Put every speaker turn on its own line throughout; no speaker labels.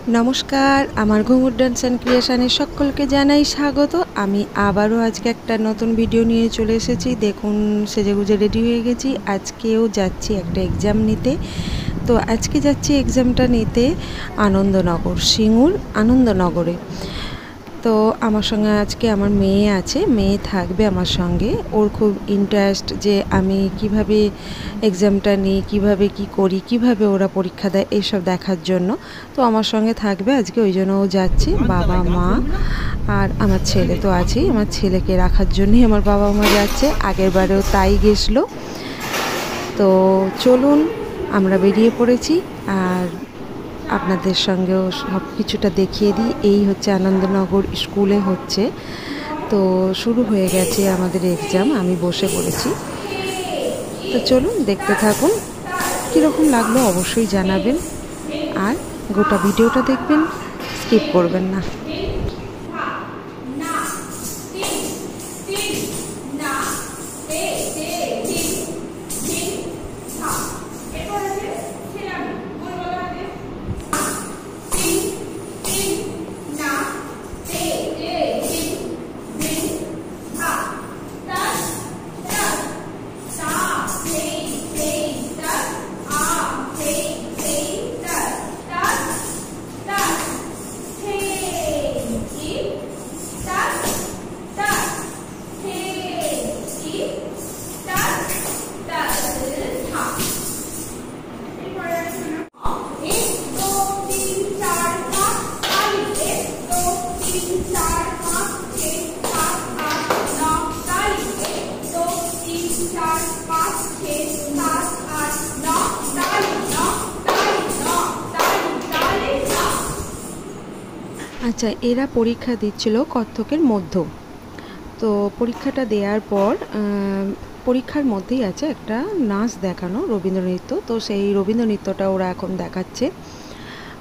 नमस्कार आमार घुंगुर dance and क्रिएशने सकलके Janai स्वागत। आमी आबारो आजके एकटा नतून भिडियो निये चले एसेछि। देखुन सेजेगुजे रेडी हये गेछि। आजकेओ जाच्छि एकटा एग्जाम निते। तो आजके जाच्छि एग्जामटा निते आनंदनगर, सिंगुर आनंदनगरे। तो आमार संगे आजके आमार मेये आछे, मेये थाकबे आमार संगे। ओर खूब इंटारेस्ट जे आमी किभाबे एग्जामटा निई, किभाबे कि करी, किभाबे ओरा परीक्षा देय एसब देखार जोन्नो। तो आमार संगे थाकबे आजके, ओई जोन्नो ओ जाच्छे। बाबा मा आर आमार छेले तो आछेई, आमार छेलेके राखार जोन्नोई आमार बाबा मा जाच्छे। आगेर बारेओ ताई गेछलो। तो चलुन आमरा बेरिये पड़ेछि आर आपनादेर संगेও सब কিছুটা দেখিয়ে দিই। এই হচ্ছে আনন্দনগর স্কুলে হচ্ছে। তো শুরু হয়ে গেছে আমাদের এক্সাম, আমি বসে পড়েছি। তো চলুন দেখতে থাকুন, কীরকম লাগলো অবশ্যই জানাবেন আর গোটা ভিডিওটা দেখবেন, স্কিপ করবেন না। আচ্ছা, এরা পরীক্ষা দিচ্ছিল কত্থকের মধ্য। তো পরীক্ষাটা দেওয়ার পর পরীক্ষার মধ্যেই আছে একটা নাচ দেখানো, রবীন্দ্রনৃত্য। তো সেই রবীন্দ্রনৃত্যটা ওরা এখন দেখাচ্ছে,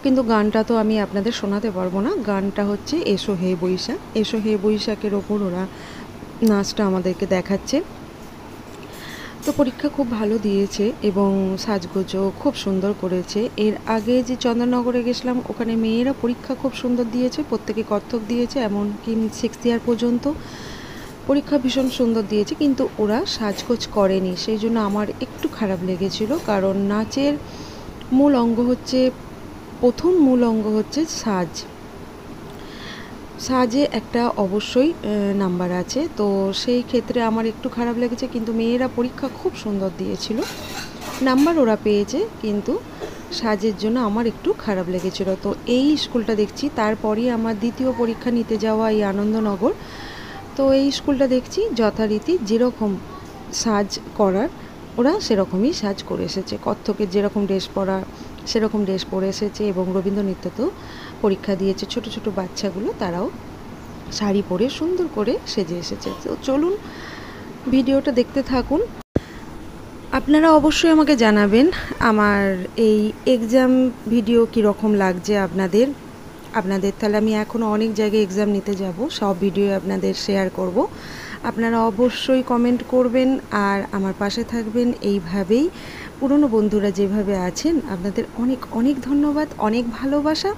কিন্তু গানটা তো আমি আপনাদের শোনাতে পারবো না। গানটা হচ্ছে এসো হে বৈশাখ। এসো হে বৈশাখের ওপর ওরা নাচটা আমাদেরকে দেখাচ্ছে। তো পরীক্ষা খুব ভালো দিয়েছে এবং সাজগোজও খুব সুন্দর করেছে। এর আগে যে চন্দননগরে গেছিলাম ওখানে মেয়েরা পরীক্ষা খুব সুন্দর দিয়েছে, প্রত্যেকে কত্থক দিয়েছে, এমনকি 6th ইয়ার পর্যন্ত পরীক্ষা ভীষণ সুন্দর দিয়েছে, কিন্তু ওরা সাজগোজ করেনি। সেই জন্য আমার একটু খারাপ লেগেছিল, কারণ নাচের মূল অঙ্গ হচ্ছে, প্রথম মূল অঙ্গ হচ্ছে সাজ। সাজে একটা অবশ্যই নাম্বার আছে। তো সেই ক্ষেত্রে আমার একটু খারাপ লেগেছে, কিন্তু মেয়েরা পরীক্ষা খুব সুন্দর দিয়েছিল, নাম্বার ওরা পেয়েছে, কিন্তু সাজের জন্য আমার একটু খারাপ লেগেছিল। তো এই স্কুলটা দেখছি, তারপরেই আমার দ্বিতীয় পরীক্ষা নিতে যাওয়া এই আনন্দনগর। তো এই স্কুলটা দেখছি যথারীতি যেরকম সাজ করার ওরা সেরকমই সাজ করে এসেছে। কত্থকের যেরকম ড্রেস পরা সেরকম ড্রেস পরে এসেছে, এবং রবীন্দ্রনৃত্যতেও পরীক্ষা দিয়েছে ছোট ছোট বাচ্চাগুলো, তারাও শাড়ি পরে সুন্দর করে সেজে এসেছে। তো চলুন ভিডিওটা দেখতে থাকুন। আপনারা অবশ্যই আমাকে জানাবেন আমার এই এক্সাম ভিডিও কীরকম লাগছে আপনাদের। তাহলে আমি এখনও অনেক জায়গায় এক্সাম নিতে যাব, সব ভিডিও আপনাদের শেয়ার করব। আপনারা অবশ্যই কমেন্ট করবেন আর আমার পাশে থাকবেন এইভাবেই। পুরনো বন্ধুরা যেভাবে আছেন আপনাদের অনেক অনেক ধন্যবাদ, অনেক ভালোবাসা।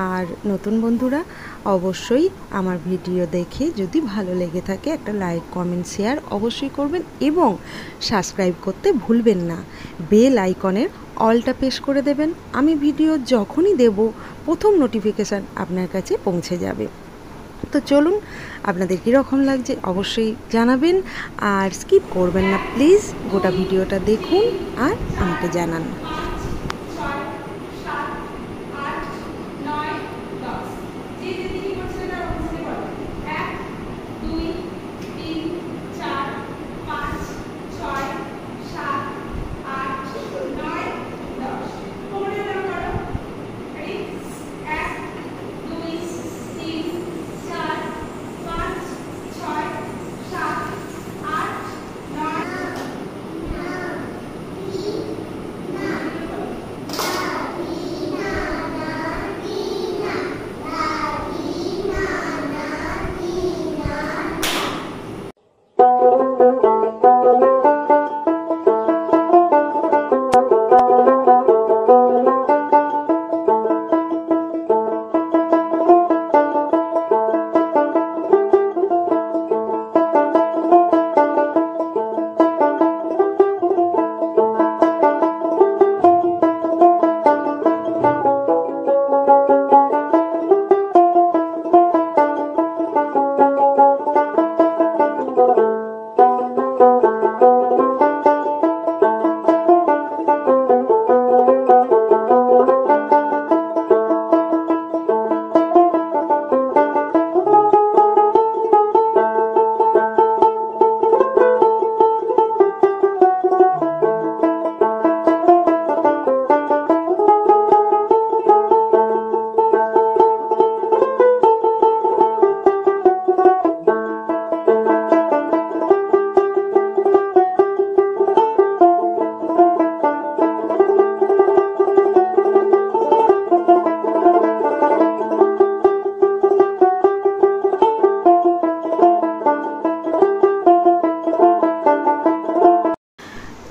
আর নতুন বন্ধুরা অবশ্যই আমার ভিডিও দেখে যদি ভালো লেগে থাকে একটা লাইক, কমেন্ট, শেয়ার অবশ্যই করবেন, এবং সাবস্ক্রাইব করতে ভুলবেন না। বেল আইকনের অলটা প্রেস করে দেবেন। আমি ভিডিও যখনই দেব প্রথম নোটিফিকেশান আপনার কাছে পৌঁছে যাবে। তো চলুন আপনাদের কীরকম লাগছে অবশ্যই জানাবেন আর স্কিপ করবেন না প্লিজ। গোটা ভিডিওটা দেখুন আর আমাকে জানান।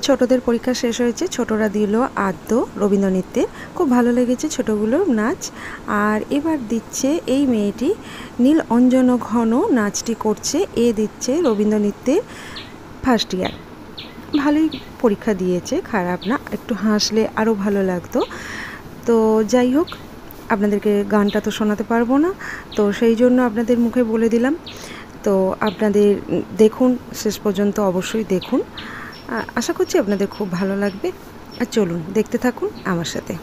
ছোটদের পরীক্ষা শেষ হয়েছে, ছোটরা দিল আদ্য রবীন্দ্রনৃত্যে, খুব ভালো লেগেছে ছোটগুলোর নাচ। আর এবার দিচ্ছে এই মেয়েটি নীল অঞ্জন ঘন নাচটি করছে, এ দিচ্ছে রবীন্দ্রনৃত্যের ফার্স্ট ইয়ার। ভালোই পরীক্ষা দিয়েছে, খারাপ না, একটু হাসলে আরও ভালো লাগতো। তো যাই হোক, আপনাদেরকে গানটা তো শোনাতে পারবো না, তো সেই জন্য আপনাদের মুখে বলে দিলাম। তো আপনাদের দেখুন, শেষ পর্যন্ত অবশ্যই দেখুন, আশা করছি আপনাদের খুব ভালো লাগবে। আর চলুন দেখতে থাকুন আমার সাথে।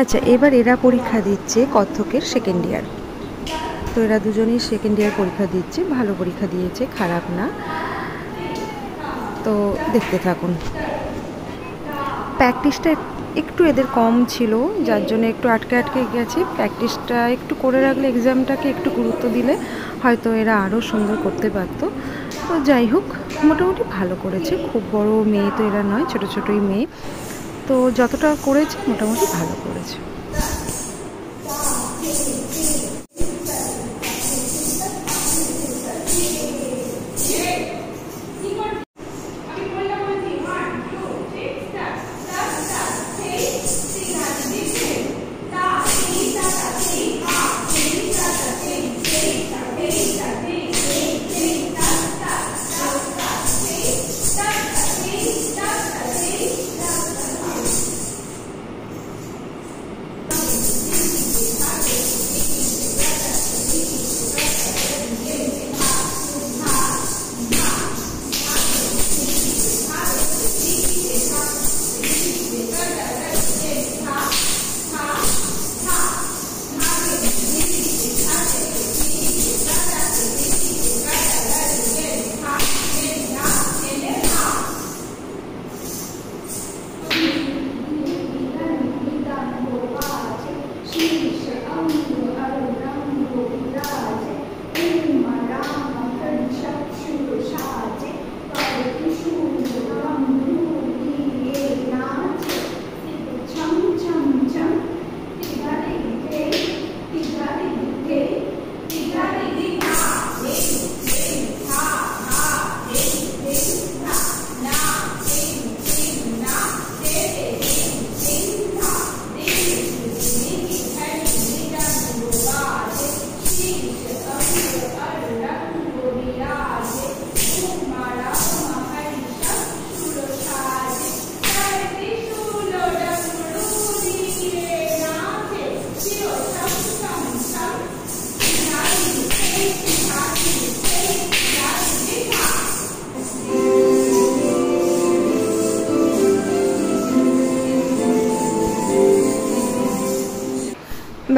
আচ্ছা, এবার এরা পরীক্ষা দিচ্ছে কত্থকের সেকেন্ড ইয়ার। তো এরা দুজনেই সেকেন্ড ইয়ার পরীক্ষা দিচ্ছে, ভালো পরীক্ষা দিয়েছে, খারাপ না। তো দেখতে থাকুন। প্র্যাকটিসটা একটু এদের কম ছিল, যার জন্য একটু আটকে আটকে গেছে। প্র্যাকটিসটা একটু করে রাখলে, এক্সামটাকে একটু গুরুত্ব দিলে হয়তো এরা আরও সুন্দর করতে পারত। তো যাই হোক, মোটামুটি ভালো করেছে। খুব বড় মেয়ে তো এরা নয়, ছোট ছোটই মেয়ে। তো যতটা করেছে মোটামুটি ভালো করেছে।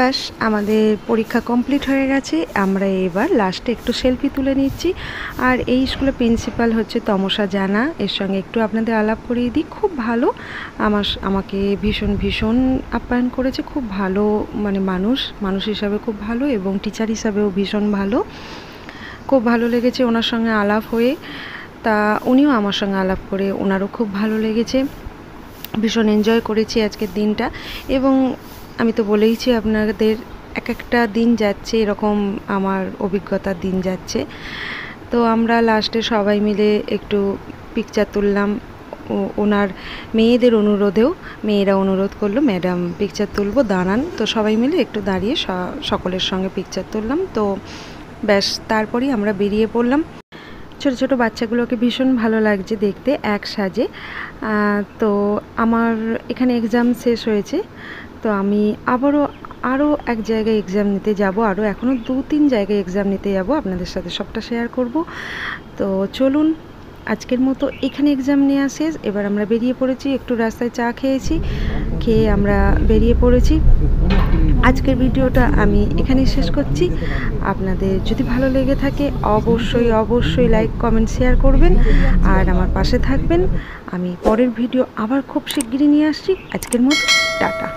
ব্যাস আমাদের পরীক্ষা কমপ্লিট হয়ে গেছে। আমরা এবার লাস্টে একটু সেলফি তুলে নিচ্ছি। আর এই স্কুলের প্রিন্সিপাল হচ্ছে তমসা জানা, এর সঙ্গে একটু আপনাদের আলাপ করিয়ে দিই। খুব ভালো, আমাকে ভীষণ ভীষণ আপ্যায়ন করেছে। খুব ভালো মানে মানুষ হিসাবে খুব ভালো, এবং টিচার হিসাবেও ভীষণ ভালো। খুব ভালো লেগেছে ওনার সঙ্গে আলাপ হয়ে। তা উনিও আমার সঙ্গে আলাপ করে ওনারও খুব ভালো লেগেছে। ভীষণ এনজয় করেছি আজকের দিনটা। এবং আমি তো বলেইছি আপনাদের, এক একটা দিন যাচ্ছে এরকম আমার অভিজ্ঞতার দিন যাচ্ছে। তো আমরা লাস্টে সবাই মিলে একটু পিকচার তুললাম। ওনার মেয়েদের অনুরোধেও মেয়েরা অনুরোধ করলো, ম্যাডাম পিকচার তুলবো, দাঁড়ান। তো সবাই মিলে একটু দাঁড়িয়ে সকলের সঙ্গে পিকচার তুললাম। তো ব্যাস তারপরেই আমরা বেরিয়ে পড়লাম। ছোট ছোট বাচ্চাগুলোকে ভীষণ ভালো লাগছে দেখতে এক সাজে। তো আমার এখানে এক্সাম শেষ হয়েছে, তো আমি আরও এক জায়গায় এক্সাম নিতে যাব। এখনও 2-3 জায়গায় এক্সাম নিতে যাব, আপনাদের সাথে সবটা শেয়ার করব। তো চলুন, আজকের মতো এখানে এক্সাম নেওয়া শেষ। এবার আমরা বেরিয়ে পড়েছি, একটু রাস্তায় চা খেয়ে আমরা বেরিয়ে পড়েছি। আজকের ভিডিওটা আমি এখানেই শেষ করছি। আপনাদের যদি ভালো লেগে থাকে অবশ্যই লাইক কমেন্ট শেয়ার করবেন, আর আমার পাশে থাকবেন। আমি পরের ভিডিও আবার খুব শিগগিরই নিয়ে আসছি। আজকের মতো টাটা।